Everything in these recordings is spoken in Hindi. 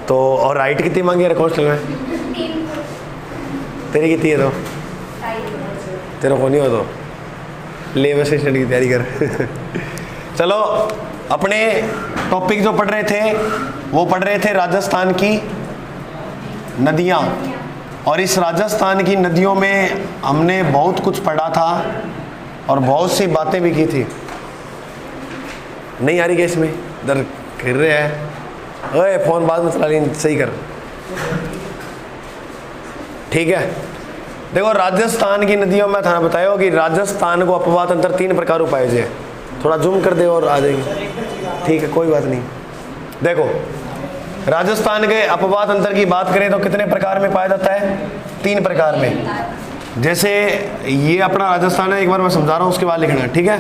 तो और हाइट कितनी मांगी है कॉन्स्टेबल में? तेरी कितनी है? तो तेरा को नहीं हो तो ले वैसे स्टडी की तैयारी कर। चलो अपने टॉपिक जो पढ़ रहे थे वो पढ़ रहे थे राजस्थान की नदियाँ, और इस राजस्थान की नदियों में हमने बहुत कुछ पढ़ा था और बहुत सी बातें भी की थी। नहीं आ रही क्या इसमें? इधर गिर रहे हैं, ओए फोन बाद में चला ली, सही कर। ठीक है, देखो राजस्थान की नदियों में थाना बताया कि राजस्थान को अपवाद अंतर 3 प्रकार पाए जाए। थोड़ा जूम कर दे और आ जाएगी। ठीक है, कोई बात नहीं। देखो राजस्थान के अपवाद अंतर की बात करें तो कितने प्रकार में पाया जाता है? 3 प्रकार में। जैसे ये अपना राजस्थान है, एक बार मैं समझा रहा हूँ उसके बाद लिखना है, ठीक है?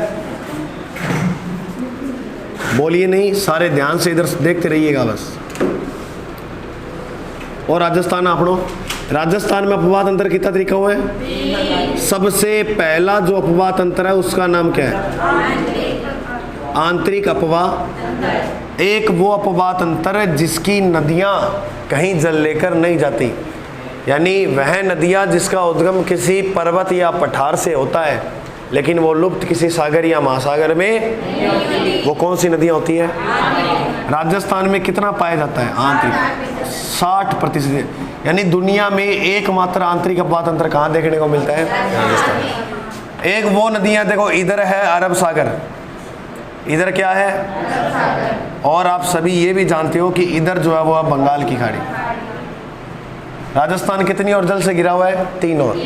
बोलिए नहीं, सारे ध्यान से इधर देखते रहिएगा बस। और राजस्थान अपनों, राजस्थान में अपवाद अंतर कितना तरीका हुआ है? सबसे पहला जो अपवाद अंतर है उसका नाम क्या है? आंतरिक अपवाद। एक वो अपवाद अंतर है जिसकी नदियां कहीं जल लेकर नहीं जाती, यानी वह नदियां जिसका उद्गम किसी पर्वत या पठार से होता है लेकिन वो लुप्त किसी सागर या महासागर में, वो कौन सी नदियां होती है? राजस्थान में कितना पाया जाता है? आंतरिक 60%। यानी दुनिया में एकमात्र आंतरिक अपवाद अंतर कहाँ देखने को मिलता है? राजस्थान। एक वो नदियां देखो, इधर है अरब सागर, इधर क्या है? और आप सभी ये भी जानते हो कि इधर जो है वो है बंगाल की खाड़ी। राजस्थान कितनी और जल से घिरा हुआ है? 3 और,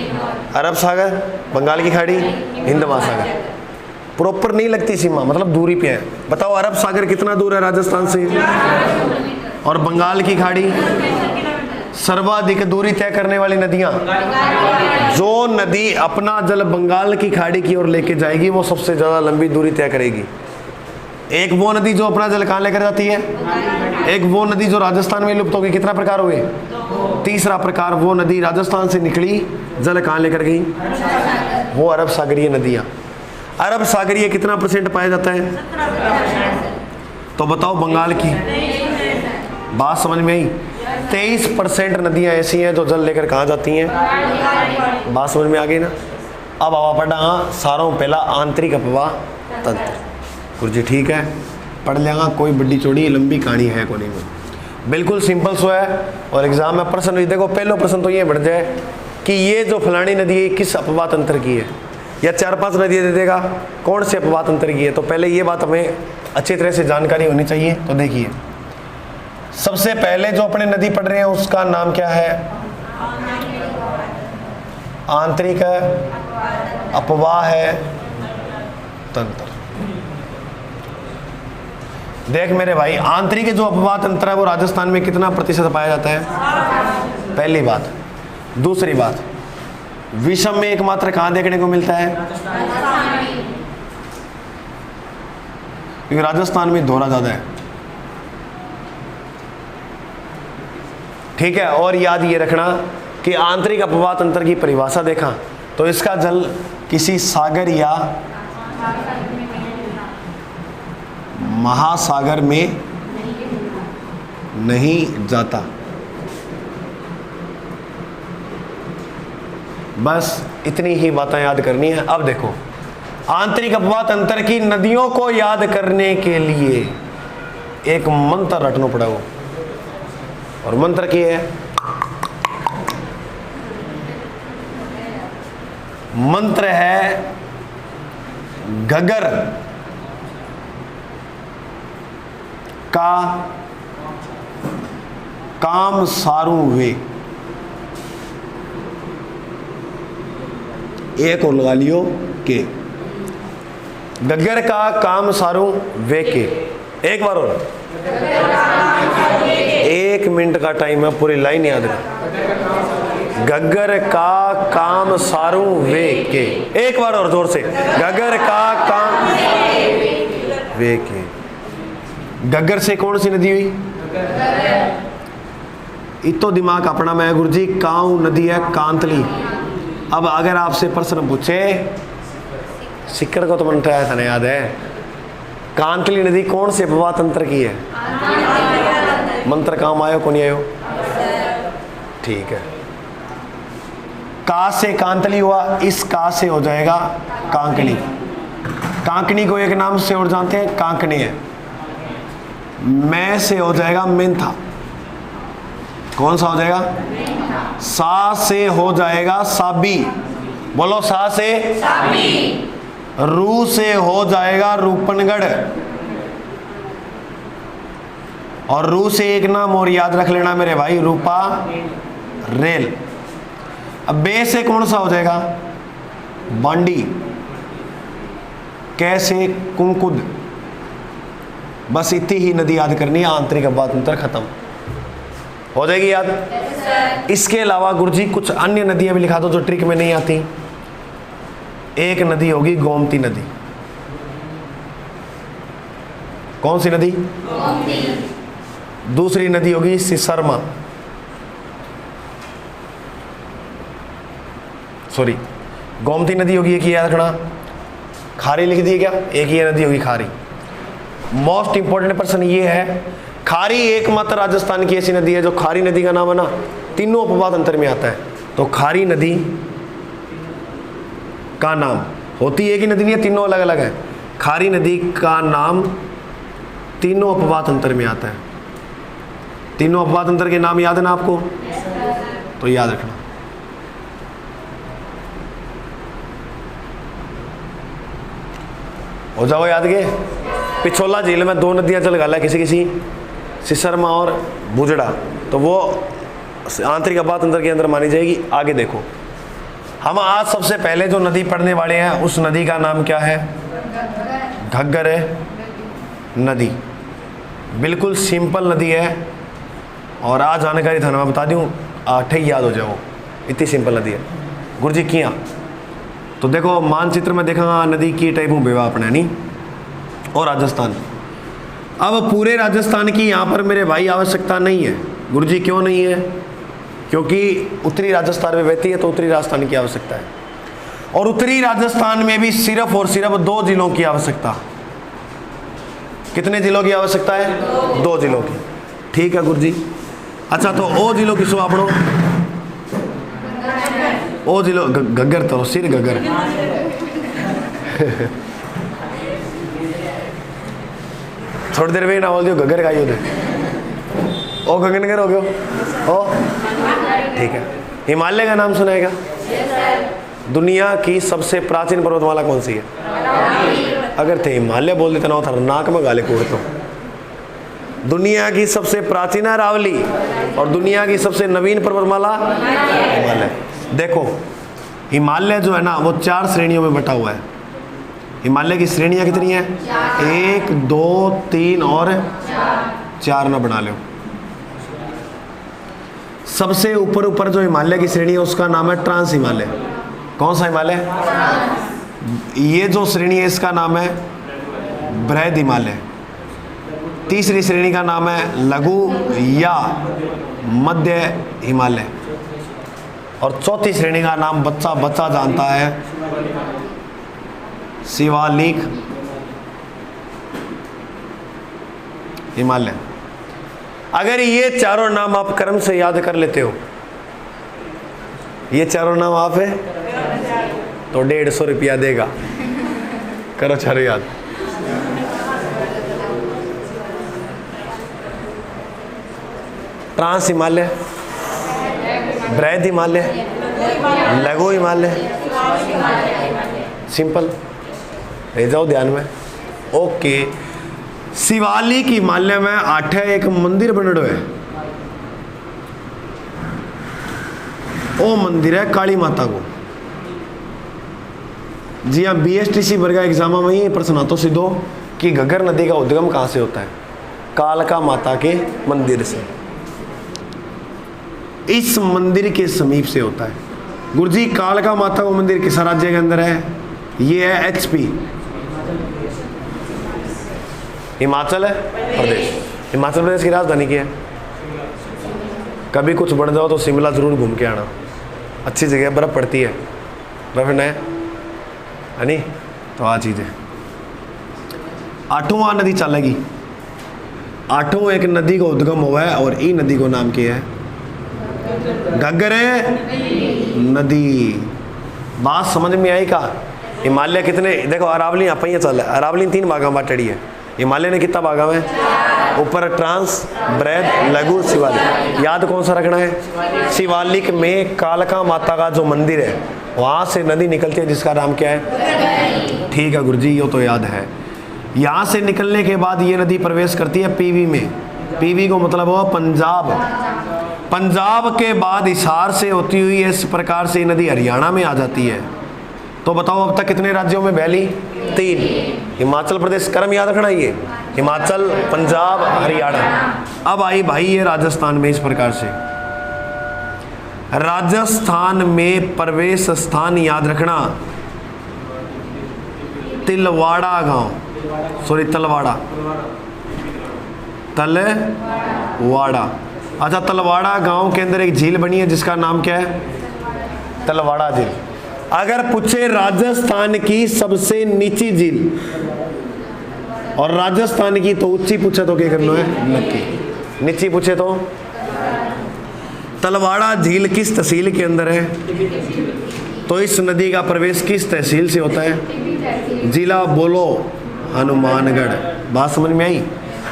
अरब सागर, बंगाल की खाड़ी, हिंद महासागर। प्रॉपर नहीं लगती सीमा, मतलब दूरी पे है। बताओ अरब सागर कितना दूर है राजस्थान से? और बंगाल की खाड़ी? सर्वाधिक दूरी तय करने वाली नदियां, जो नदी अपना जल बंगाल की खाड़ी की ओर लेके जाएगी वो सबसे ज्यादा लंबी दूरी तय करेगी। एक वो नदी जो अपना जल कहाँ लेकर जाती है? एक वो नदी जो राजस्थान में लुप्त होगी। कितना प्रकार हुए? 3रा प्रकार, वो नदी राजस्थान से निकली, जल कहाँ लेकर गई? वो अरब सागरीय नदियाँ। अरब सागरीय कितना % पाया जाता है? तो बताओ बंगाल की। बात समझ में आई? 23% नदियाँ ऐसी हैं जो जल लेकर कहाँ जाती हैं? बात समझ में आ गई ना? अब हवा पढ़ा सारों पहला आंतरिक अपवाद तंत्र। गुरुजी ठीक है, पढ़ लेगा, कोई बड़ी चौड़ी लंबी कहानी है को नहीं, बिल्कुल सिंपल सो है। और एग्जाम में प्रश्न भी देखो, पहला प्रश्न तो ये बढ़ जाए कि ये जो फलानी नदी है किस अपवाद अंतर की है, या 4-5 नदियाँ दे देगा कौन से अपवाद अंतर की है। तो पहले ये बात हमें अच्छी तरह से जानकारी होनी चाहिए। तो देखिए सबसे पहले जो अपने नदी पढ़ रहे हैं उसका नाम क्या है? आंतरिक अपवाह है तंत्र। देख मेरे भाई, आंतरिक जो अपवाद तंत्र है वो राजस्थान में कितना % पाया जाता है? पहली बात। दूसरी बात, विषम में एकमात्र कहां देखने को मिलता है? क्योंकि राजस्थान में दोहरा ज्यादा है। ठीक है, और याद ये रखना कि आंतरिक अपवाद तंत्र की परिभाषा देखा तो इसका जल किसी सागर या महासागर में नहीं जाता। बस इतनी ही बातें याद करनी है। अब देखो आंतरिक अपवाद तंत्र की नदियों को याद करने के लिए एक मंत्र रटना पड़ेगा, और मंत्र क्या है? मंत्र है घग्गर का काम सारू वे। एक और लगा लियो के, घग्गर का काम सारू वे के। एक बार और, 1 मिनट का टाइम है, पूरी लाइन याद रख। घग्गर का काम सारू वे के। एक बार और जोर से, घग्गर का काम वे के। घग्गर से कौन सी नदी हुई? इतो दिमाग अपना मैं गुरुजी, काऊ नदी है कांतली। अब अगर आपसे प्रश्न पूछे, सिक्कर को तो मन आया था ना, याद है? कांतली नदी कौन से अपवाद तंत्र की है? मंत्र काम आयो को नहीं आयो? ठीक है। का से कांतली हुआ, इस का से हो जाएगा कांकनी। कांकनी को एक नाम से और जानते हैं, कांकनी है। मैं से हो जाएगा मेंथा। कौन सा हो जाएगा? सा से हो जाएगा साबी। बोलो, सा से साबी। रू से हो जाएगा रूपनगढ़। और रू से एक नाम और याद रख लेना मेरे भाई, रूपा रेल। अब बे से कौन सा हो जाएगा? बांडी। कैसे? कुंकुद। बस इतनी ही नदी याद करनी है, आंतरिक अबांतर खत्म हो जाएगी याद। इसके अलावा गुरुजी कुछ अन्य नदियां भी लिखा दो जो ट्रिक में नहीं आती। एक नदी होगी गोमती नदी। कौन सी नदी? गोमती। दूसरी नदी होगी सिसरमा, सॉरी गोमती नदी होगी, एक ही याद रखना। खारी लिख दी क्या? एक ही नदी होगी खारी। मोस्ट इंपॉर्टेंट पर्सन ये है, खारी एकमात्र राजस्थान की ऐसी नदी है जो खारी नदी का नाम है ना, तीनों उपवाद अंतर में आता है। तो खारी नदी का नाम होती एक ही नदी नहीं है, तीनों अलग अलग है। खारी नदी का नाम तीनों अपवाद अंतर में आता है। तीनों अपवाद अंतर के नाम याद है ना आपको? तो याद रखना। हो जाओ याद के। पिछोला झील में दो नदियां चल गया किसी किसी, सिसरमा और बुजड़ा, तो वो आंतरिक अपवाद अंतर के अंदर मानी जाएगी। आगे देखो, हम आज सबसे पहले जो नदी पढ़ने वाले हैं उस नदी का नाम क्या है? घग्गर है नदी। बिल्कुल सिंपल नदी है और आज जानकारी था मैं बता दूं, 8 ही याद हो जाओ, इतनी सिंपल नदी है। गुरुजी किया तो देखो मानचित्र में देखा नदी की टाइप हूँ बेवा अपने नहीं, और राजस्थान। अब पूरे राजस्थान की यहाँ पर मेरे भाई आवश्यकता नहीं है। गुरुजी क्यों नहीं है? क्योंकि उत्तरी राजस्थान में बहती है तो उत्तरी राजस्थान की आवश्यकता है, और उत्तरी राजस्थान में भी सिर्फ और सिर्फ 2 जिलों की आवश्यकता। कितने जिलों की आवश्यकता है? 2 जिलों की। ठीक है गुरुजी। अच्छा तो ओ जिलों की सो आपड़ो, ओ जिलो घग्गर तो सिर घग्गर थोड़ी देर में ना बोल दियो घग्गर का ही होते ओ गगनगर हो गयो ओ। ठीक है। हिमालय का नाम सुनाएगा? दुनिया की सबसे प्राचीन पर्वतमाला कौन सी है? अगर थे हिमालय बोल देते ना था नाक में गाले कूदता। दुनिया की सबसे प्राचीन है अरावली, और दुनिया की सबसे नवीन पर्वतमाला हिमालय। देखो हिमालय जो है ना वो 4 श्रेणियों में बटा हुआ है। हिमालय की श्रेणियां कितनी है? 1, 2, 3 और 4 ना बना लो। सबसे ऊपर जो हिमालय की श्रेणी है उसका नाम है ट्रांस हिमालय। कौन सा हिमालय? ये जो श्रेणी है इसका नाम है बृहद हिमालय। तीसरी श्रेणी का नाम है लघु या मध्य हिमालय, और चौथी श्रेणी का नाम बच्चा जानता है, शिवालिक हिमालय। अगर ये चारों नाम आप कर्म से याद कर लेते हो, ये चारों नाम आप है तो 150 रुपया देगा। करो चारों याद। ट्रांस हिमालय, बृहद हिमालय, लघु हिमालय, सिंपल रह जाओ ध्यान में। ओके। शिवालिक हिमालय में 8 एक मंदिर बनड़ो है। ओ मंदिर है काली माता को। जी हाँ, BSTC वर्ग एग्जाम में ये प्रश्न आता सीधो कि घग्गर नदी का उद्गम कहाँ से होता है? कालका माता के मंदिर से। इस मंदिर के समीप से होता है। गुरुजी कालका माता का मंदिर किस राज्य के अंदर है? ये है HP, हिमाचल है प्रदेश। हिमाचल प्रदेश की राजधानी क्या है? कभी कुछ बढ़ जाओ तो शिमला जरूर घूम के आना, अच्छी जगह, बर्फ पड़ती है, बर्फ है नहीं? तो आ चीज़ है। 8वां नदी चलेगी आठों एक नदी को उद्गम हुआ है और ई नदी को नाम किया है घग्गर नदी। बात समझ में आई का? हिमालय कितने, देखो अरावली आप ही चल है, अरावली 3 भागा में बाटड़ी है। हिमालय ने कितना भागा में? ऊपर ट्रांस, ब्रैड, लघु, शिवालिक। याद कौन सा रखना है? शिवालिक में कालका माता का जो मंदिर है वहाँ से नदी निकलती है जिसका नाम क्या है? ठीक है गुरुजी, ये तो याद है। यहाँ से निकलने के बाद ये नदी प्रवेश करती है पीवी में। पीवी को मतलब हुआ पंजाब। पंजाब के बाद हिसार से होती हुई इस प्रकार से नदी हरियाणा में आ जाती है। तो बताओ अब तक कितने राज्यों में बहली? 3। हिमाचल प्रदेश, क्रम याद रखना, ये हिमाचल, पंजाब, हरियाणा। अब आई भाई ये राजस्थान में इस प्रकार से। राजस्थान में प्रवेश स्थान याद रखना, तिलवाड़ा गांव, सॉरी तलवाड़ा, तलवाड़ा। अच्छा, तलवाड़ा गांव के अंदर एक झील बनी है जिसका नाम क्या है? तलवाड़ा झील। अगर पूछे राजस्थान की सबसे नीची झील और राजस्थान की तो ऊंची पूछे तो क्या करना है? नक्की। नीची पूछे तो? तलवाड़ा झील किस तहसील के अंदर है? तो इस नदी का प्रवेश किस तहसील से होता है? जिला बोलो हनुमानगढ़। बात समझ में आई?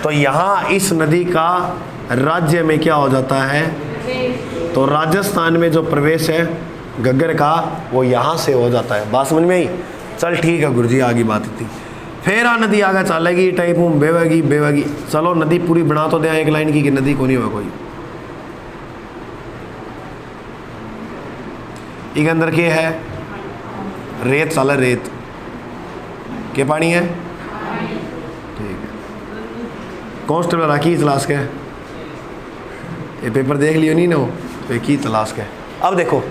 तो यहाँ इस नदी का राज्य में क्या हो जाता है? तो राजस्थान में जो प्रवेश है घग्गर का वो यहाँ से हो जाता है। बात समझ में आई? चल ठीक है गुरुजी, आगे बात थी। फिर आ नदी आगे चलेगी, टाइप हूँ बेवेगी बेवेगी। चलो नदी पूरी बना तो दे एक लाइन की कि नदी को नहीं हुआ कोई। एक अंदर के है रेत, साला रेत के पानी है। ठीक है, कांस्टेबल राखी तलाश के ये पेपर देख लियो नहीं ना हो तो की तलाश के। अब देखो,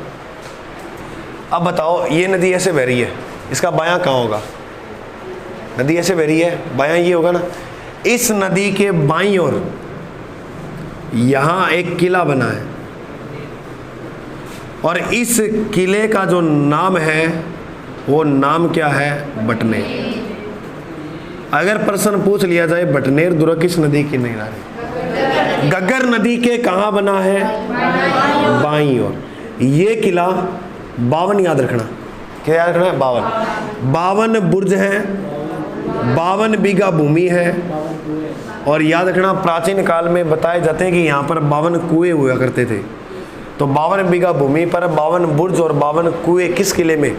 अब बताओ ये नदी ऐसे बह रही है, इसका बायां कहाँ होगा? नदी ऐसे बह रही है, बायां ये होगा ना। इस नदी के बाईं ओर यहाँ एक किला बना है और इस किले का जो नाम है वो नाम क्या है? बटनेर। अगर प्रश्न पूछ लिया जाए बटनेर दुर्ग किस नदी के किनारे? घग्गर नदी के कहाँ बना है? बाईं ओर। ये किला 52 याद रखना। क्या याद रखना है? 52 बुर्ज हैं, 52 बीघा भूमि है। और याद रखना प्राचीन काल में बताए जाते हैं कि यहाँ पर 52 कुएं हुआ करते थे। तो 52 बीघा भूमि पर 52 बुर्ज और 52 कुएं किस किले में?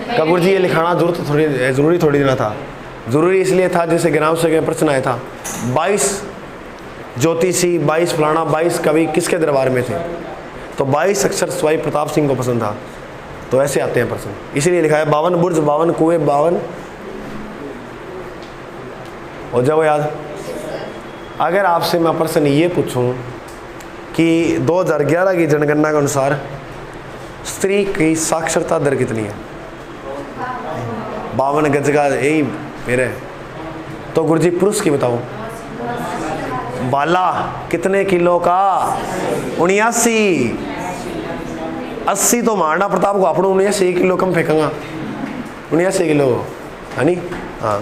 कपूर जी ये लिखाना जरूरी थोड़ी देना था। जरूरी इसलिए था जैसे ग्राम से प्रश्न आया था 22 ज्योतिषी, 22 फलाना, 22 कवि किसके दरबार में थे? तो 22 अक्षर स्वाई प्रताप सिंह को पसंद था। तो ऐसे आते हैं प्रश्न, इसीलिए लिखा है 52 बुर्ज, 52 कुएं, 52। हो जाओ याद। अगर आपसे मैं प्रश्न ये पूछूं कि 2011 की जनगणना के अनुसार स्त्री की साक्षरता दर कितनी है? 52 गज का यही मेरे। तो गुरुजी पुरुष की बताओ। बाला कितने किलो का? 79। 80 तो मारना प्रताप को, अपने 79 किलो कम फेंकूंगा। 79 किलो है नी? हाँ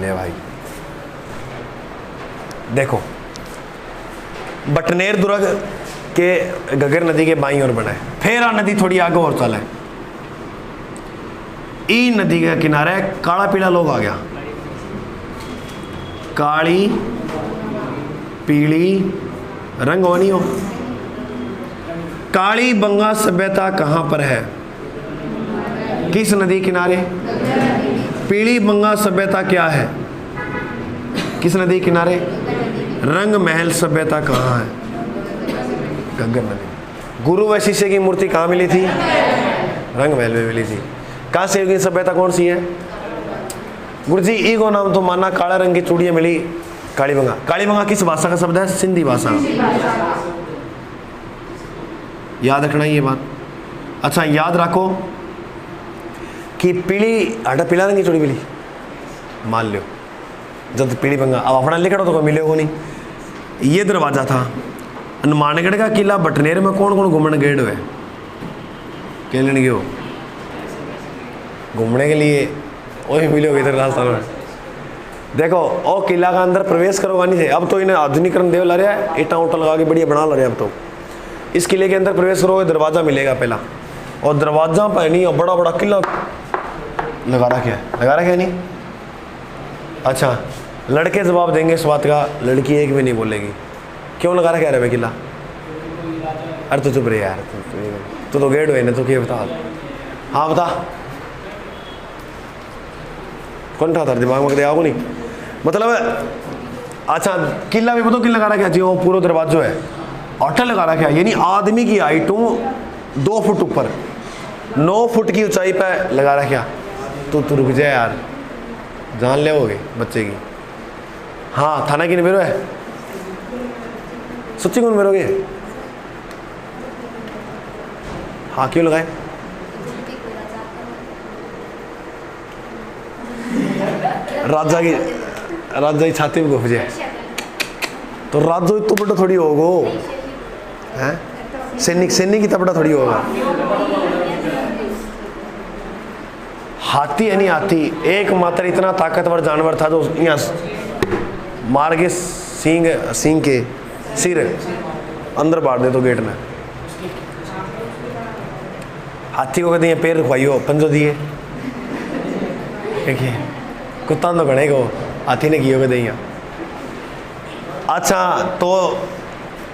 ले भाई। देखो बटनेर दुर्ग के घग्गर नदी के बाईं ओर बना है। फिर आ नदी थोड़ी आगे और चला है। ई नदी के किनारे काला पीला लोग आ गया। काली पीली रंग होनी हो। काली बंगा सभ्यता कहां पर है? किस नदी किनारे? पीली बंगा सभ्यता क्या है? किस नदी किनारे? रंग महल सभ्यता कहाँ है? घग्गर नदी। गुरु व शिष्य की मूर्ति कहाँ मिली थी? रंग महल में मिली थी। कांस्य युगीन सभ्यता कौन सी है? गुरुजी ई को नाम तो माना काला रंग की चूड़ियां मिली कालीबंगा। कालीबंगा किस भाषा का शब्द है? सिंधी भाषा। याद रखना ये बात। अच्छा याद रखो कि पीली आटा पीला रंग की चूड़ी मिली, मान लो जब पीली बंगा। अब अपना लिखा तो कोई मिले हो नहीं। ये दरवाजा था। हनुमानगढ़ का किला बटनेर में कौन कौन घूमने गए हुए? क्या लेने गए हो? घूमने के लिए वही मिलोगे इधर राजस्थान में। देखो ओ किला का अंदर प्रवेश करोगा नहीं थे, अब तो इन्हें आधुनिकरण देव ला रहा है, ईटा उटा लगा के बढ़िया बना ला रहे हैं अब तो। इस किले के अंदर प्रवेश करोगे दरवाज़ा मिलेगा पहला, और दरवाज़ा पर नहीं और बड़ा बड़ा किला लगा रखा है, लगा रखा है नहीं। अच्छा लड़के जवाब देंगे इस बात का, लड़की एक भी नहीं बोलेगी। क्यों लगा रखा है रे किला? अरे तो चुप रहे यार, तो गेट हुए ना, तो क्या बता। हाँ बता, कौन था दिमाग में आपको नहीं मतलब। अच्छा किला भी बताओ, किला लगा रखा जी, वो पूरा दरवाजा है ऑटल लगा रखा है, यानी आदमी की हाइटों 2 फुट ऊपर 9 फुट की ऊंचाई पे लगा रखा। तो रुक जाए यार, जान ले होगे बच्चे की। हाँ थाना की नहीं मेरो है, सच्ची कौन मेरोगे? हाँ क्यों लगाए? राजा की छाती में घुस जाए तो राजो इतना बड़ा थोड़ी होगो हैं, सैनिक इतना बड़ा थोड़ी होगा। हाथी है नहीं, हाथी एकमात्र इतना ताकतवर जानवर था जो यहाँ मार के सींग के सिर अंदर बांट दे तो गेट में। हाथी को कहते हैं पैर रखवाइयो, पंजो दिए कुत्ता तो गणे को हाथी ने किए कहते हैं। अच्छा तो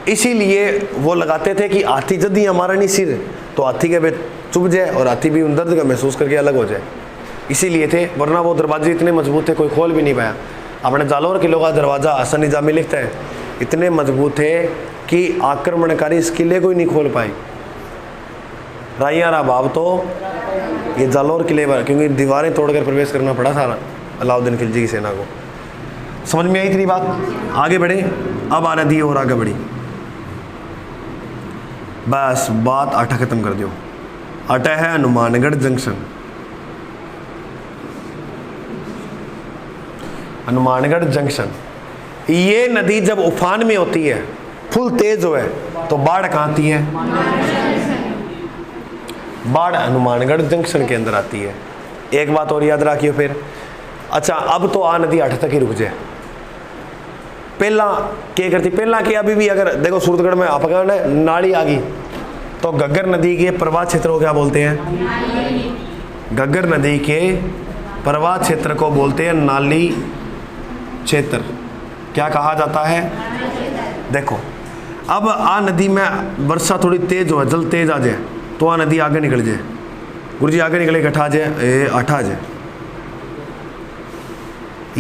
इसीलिए वो लगाते थे कि हाथी जब ही हमारा नहीं सिर तो हाथी के पे चुभ जाए और हाथी भी उन दर्द का महसूस करके अलग हो जाए, इसीलिए थे। वरना वो दरवाजे इतने मजबूत थे कोई खोल भी नहीं पाया। अपने जालौर किले का दरवाज़ा हसन निजामी लिखता है इतने मजबूत थे कि आक्रमणकारी इस किले को ही नहीं खोल पाए। राइया रहा भाव तो ये जालौर किले पर, क्योंकि दीवारें तोड़कर प्रवेश करना पड़ा था अलाउद्दीन खिलजी की सेना को। समझ में आई इतनी बात? आगे बढ़े, अब आ रही और आगे बढ़ी। बस बात आटा खत्म कर दो। आटा है हनुमानगढ़ जंक्शन। हनुमानगढ़ जंक्शन, ये नदी जब उफान में होती है फुल तेज हो है तो बाढ़ कहाँ आती है? बाढ़ हनुमानगढ़ जंक्शन के अंदर आती है। एक बात और याद रखियो फिर। अच्छा अब तो आ नदी 8 तक ही रुक जाए। पहला क्या करती, पहला कि अभी भी अगर देखो सूरतगढ़ में अफगान है नाली आ गई तो घग्गर नदी के प्रवाह क्षेत्र को क्या बोलते हैं? घग्गर नदी के प्रवाह क्षेत्र को बोलते हैं नाली क्षेत्र। क्या कहा जाता है? देखो अब आ नदी में वर्षा थोड़ी तेज हो, जल तेज आ जाए तो आ नदी आगे निकल जाए, गुरु जी आगे निकले हटा जाए, हटा जाए।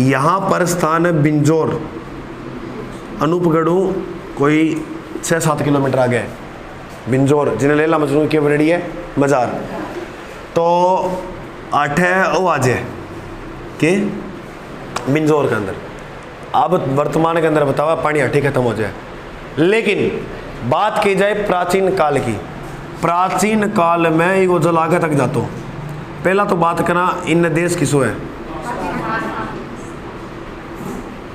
यहाँ पर स्थान है बिंजोर, अनूपगढ़ कोई 6-7 किलोमीटर आगे है बिंजोर, जिन्हें लेला मजनू की बरेडी है मजार। तो 8 है वो आ जाए के बिंजोर के अंदर। अब वर्तमान के अंदर बतावा पानी हठी खत्म हो जाए। लेकिन बात की जाए प्राचीन काल की, प्राचीन काल में ये जल आगे तक जातो। पहला तो बात करना इन देश किसो है?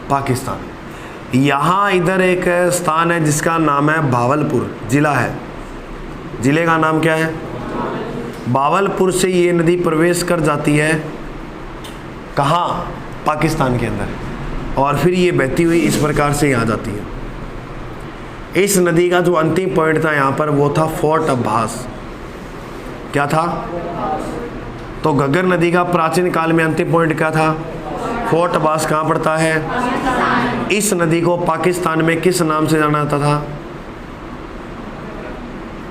पाकिस्तान। यहाँ इधर एक स्थान है जिसका नाम है भावलपुर, जिला है। जिले का नाम क्या है? भावलपुर से ये नदी प्रवेश कर जाती है कहाँ? पाकिस्तान के अंदर, और फिर ये बहती हुई इस प्रकार से यहाँ जाती है। इस नदी का जो अंतिम पॉइंट था यहाँ पर वो था फोर्ट अब्बास। क्या था? तो घग्गर नदी का प्राचीन काल में अंतिम पॉइंट क्या था? फोर्ट अब्बास। कहाँ पड़ता है? इस नदी को पाकिस्तान में किस नाम से जाना जाता था?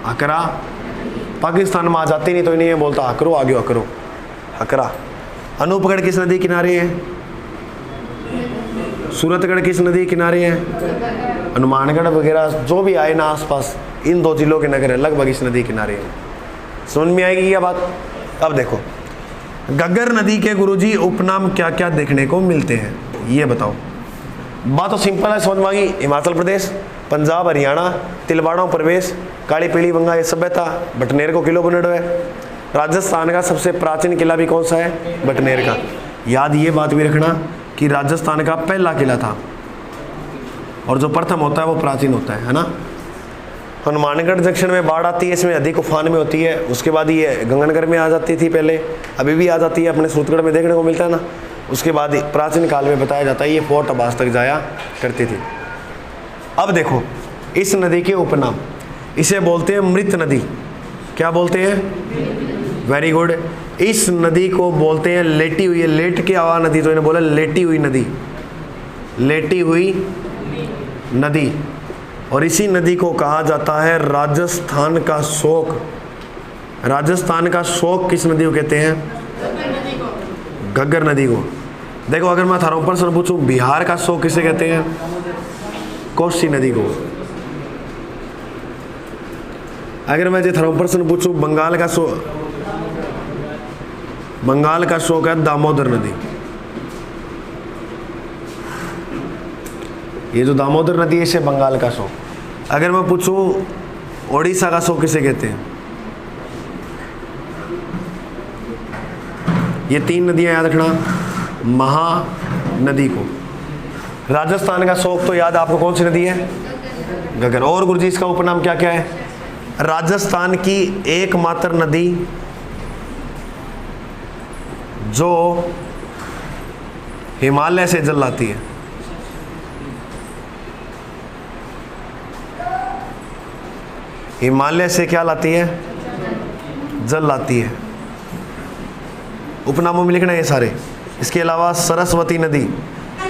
अकरा। पाकिस्तान में आ जाती नहीं तो इन्हें बोलता अकरो, आगे अकरो, अकरा। अनूपगढ़ किस नदी किनारे है? सूरतगढ़ किस नदी किनारे है? हनुमानगढ़ वगैरह जो भी आए ना आसपास, इन 2 जिलों के नगर है लगभग इस नदी किनारे है। समझ में आएगी क्या बात? अब देखो घग्गर नदी के गुरुजी उपनाम क्या क्या देखने को मिलते हैं ये बताओ। बात तो सिंपल है, समझ में आ गई। हिमाचल प्रदेश, पंजाब, हरियाणा, तिलवाड़ा प्रवेश, काली पीली बंगा ये सभ्यता, बटनेर को किलो बनेडो है। राजस्थान का सबसे प्राचीन किला भी कौन सा है? बटनेर का। याद ये बात भी रखना कि राजस्थान का पहला किला था और जो प्रथम होता है वो प्राचीन होता है ना। हनुमानगढ़ जंक्शन में बाढ़ आती है, इसमें अधिक उफान में होती है, उसके बाद ये गंगनगर में आ जाती थी पहले, अभी भी आ जाती है, अपने सूतगढ़ में देखने को मिलता है ना। उसके बाद प्राचीन काल में बताया जाता है ये फोर्ट आबास तक जाया करती थी। अब देखो इस नदी के उपनाम, इसे बोलते हैं मृत नदी। क्या बोलते हैं? Very good. इस नदी को बोलते हैं लेटी हुई, लेट के आवा नदी, तो इन्हें बोला लेटी हुई नदी, लेटी हुई नदी। और इसी नदी को कहा जाता है राजस्थान का शोक। राजस्थान का शोक किस नदी को कहते हैं? घग्गर नदी को। देखो अगर मैं थारा प्रश्न पूछूं बिहार का शोक किसे कहते हैं? कोसी नदी को। अगर मैं थारा प्रश्न पूछूं बंगाल का शोक, बंगाल का शोक है दामोदर नदी। ये जो दामोदर नदी है इसे बंगाल का शोक। अगर मैं पूछूं ओडिशा का शोक किसे कहते हैं? ये 3 नदियां याद रखना, महानदी को। राजस्थान का शोक तो याद आपको कौन सी नदी है? घग्गर। और गुरुजी इसका उपनाम क्या क्या है? राजस्थान की एकमात्र नदी जो हिमालय से जल लाती है। हिमालय से क्या लाती है? जल लाती है। उपनामों में लिखना है ये सारे। इसके अलावा सरस्वती नदी,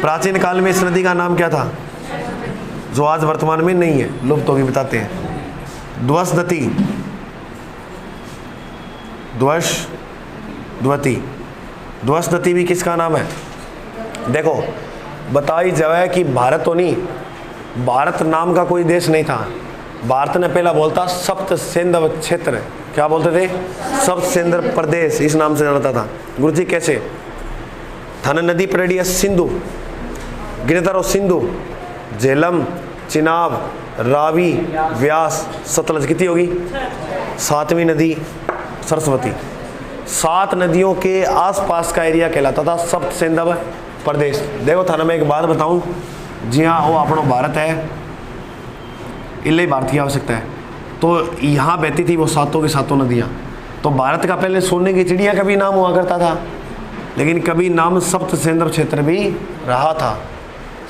प्राचीन काल में इस नदी का नाम क्या था? जो आज वर्तमान में नहीं है, लुप्त होगी, बताते हैं। द्वसदती, द्वती, द्वसदती भी किसका नाम है? देखो बताई जाए कि भारत तो नहीं, भारत नाम का कोई देश नहीं था। भारत ने पहला बोलता सप्त सिंधु क्षेत्र। क्या बोलते थे? सप्त सिंधु प्रदेश, इस नाम से जानता था। गुरुजी कैसे? थाना नदी पड़ी है सिंधु, गिरधर सिंधु, झेलम, चिनाब, रावी, व्यास, सतलज, कितनी होगी? 7वीं नदी सरस्वती। 7 नदियों के आसपास का एरिया कहलाता था सप्त सिंधु प्रदेश। देखो थाना में एक बात बताऊं, जी हाँ वो अपना भारत है, इले भारत की आवश्यकता है, तो यहाँ बहती थी वो सातों की सातों नदियाँ। तो भारत का पहले सोने की चिड़िया का भी नाम हुआ करता था, लेकिन कभी नाम सप्त सिंधु क्षेत्र भी रहा था।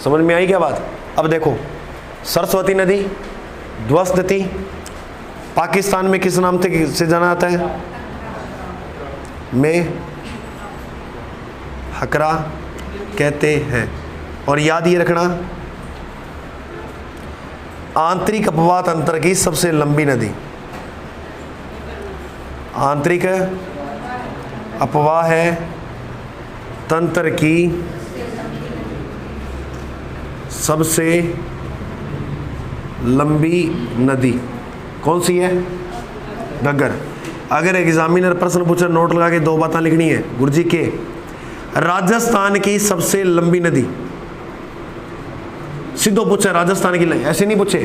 समझ में आई क्या बात? अब देखो सरस्वती नदी, द्वसदती, पाकिस्तान में किस नाम से जाना जाता है? में हकरा कहते हैं। और याद ये रखना आंतरिक अपवाह तंत्र की सबसे लंबी नदी, आंतरिक अपवाह है तंत्र की सबसे लंबी नदी कौन सी है? घग्गर। अगर एग्जामिनर प्रश्न पूछे नोट लगा के 2 बातें लिखनी है गुरुजी के। राजस्थान की सबसे लंबी नदी, सीधो पूछे राजस्थान की, ऐसे नहीं पूछे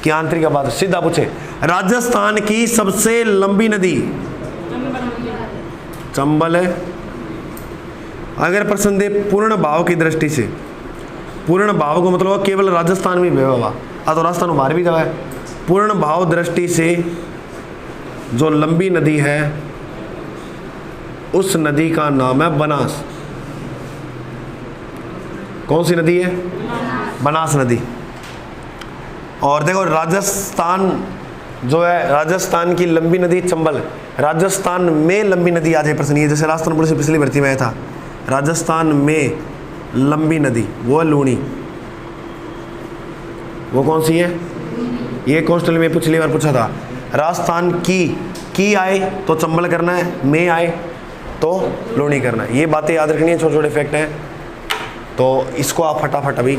कि आंतरिक बात, सीधा पूछे राजस्थान की सबसे लंबी नदी चंबल है। अगर प्रश्न दे पूर्ण भाव की दृष्टि से, पूर्ण भाव को मतलब केवल राजस्थान में हुआ, तो राजस्थान बाहर भी जावा है। पूर्ण भाव दृष्टि से जो लंबी नदी है उस नदी का नाम है बनास। कौन सी नदी है? बनास नदी। और देखो राजस्थान जो है, राजस्थान की लंबी नदी चंबल। राजस्थान में लंबी नदी आ जाए प्रश्न, ये जैसे राजस्थान पुलिस पिछली भर्ती में आया था, राजस्थान में लंबी नदी वो है लूणी। वो कौन सी है? ये कॉन्स्टेबल में पिछली बार पूछा था। राजस्थान की आए तो चंबल करना है, में आए तो लूणी करना है। ये बातें याद रखनी है, छोटे छोटे फैक्ट हैं, तो इसको आप फटाफट अभी